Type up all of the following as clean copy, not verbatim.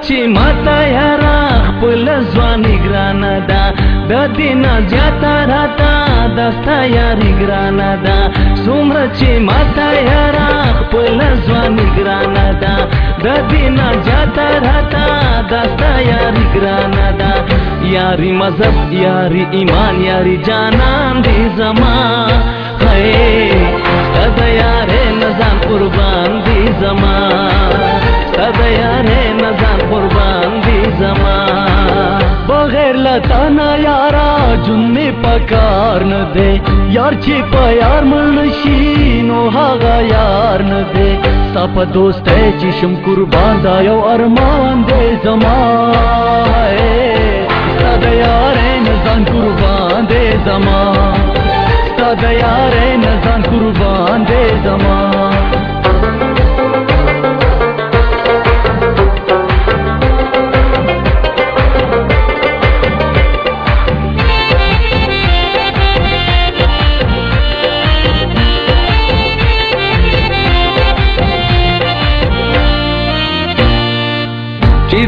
چې ماته یارا خپل ځواني ګرانه ده د دې نه زیاته راته دستا یاري ګرانه ده څومره چې ماته یارا خپل ځواني ګرانه ده د دې نه زیاته راته دستا یاري ګرانه ده یاري مذهب یاري ایمان یاري جانان دې زما ستاد یارې نظام قربان دې زما ستاد یارې نظام قربان دې زما بغیر لتانا یارا جون می پکار نه دے یار چې په یار مړ شي نو هغه یار نه دے ستا په دوست چې شم قربان دا یو ارمان دې زما ستا د یارې نظام قربان دې زما ستا د یارې نظام قربان دې زما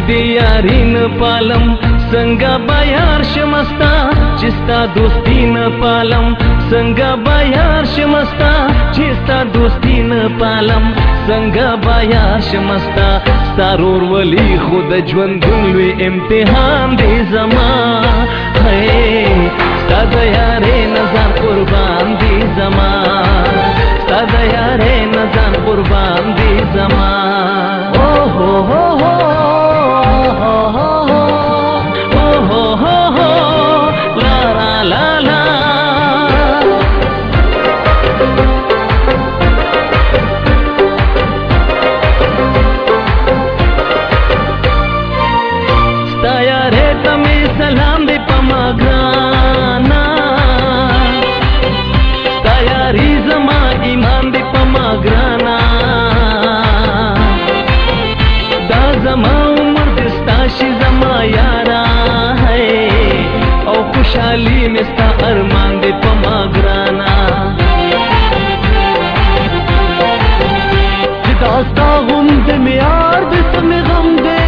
دی یاری نه پالم څنګه به یار شمستا چې ستا دوستی نه پالم څنګه به یار شمستا چې ستا دوستی نه پالم څنګه به یار شمستا ستا ورورولي خو د ژوندون لوی امتحان دی زما ستا د یارې نظام قربان دی زما ستا د یارې نظام قربان دی زما سلام دې پما ګرانا ستا یاري زما ایمان دې پما ګرانا دا زما عمر دې ستا شي زما یارا او خوشحالي مې ستا ارمان دې پما ګرانا چې دا ستا غم دې مې یار دې سمې غم دې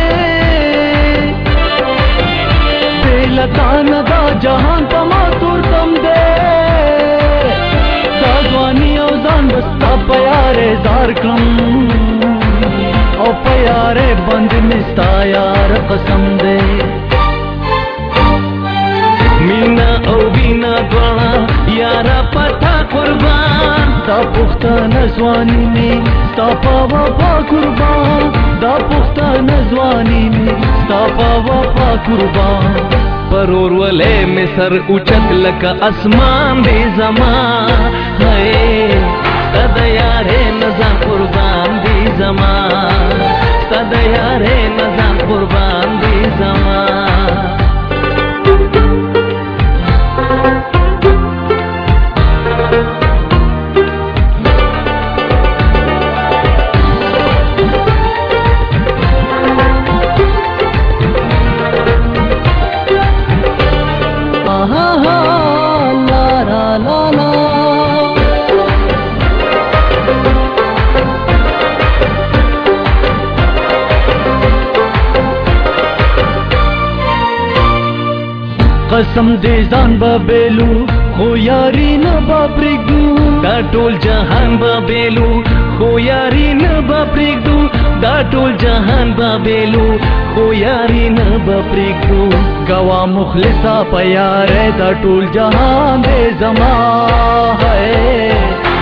لتانا دا جهان پما تور کم دے دا ځواني او ځان بستا پیارے زار کړم او پیارے بند مستا یار قسم دے مینا او وینا دواړه یارا پتا قربان دا پښتانه ځواني می ستا په وفا قربان دا پښتانه ځواني می ستا په وفا قربان پرور ولې می سر اوچت لکه اسمان دی زما ستا د یارې نظام قربان دی زما ستا د یارې نظام قربان دی زما قسم دې ځان به بیلو خو یاري نه به پرېږدو دا ټول جهان به بیلو خو یاري نه به پرېږدو دا ټول جهان به بیلو خو یاري نه به پرېږدو ګوا مخلصه په یارې دا ټول جهان دې زما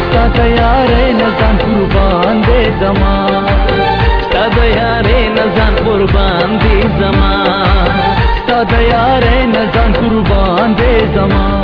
ستا د یارې نه ځان قربان دې زما ستا د یارې نه ځان قربان دې زما ستا د یارې نه ځان قربان دې زما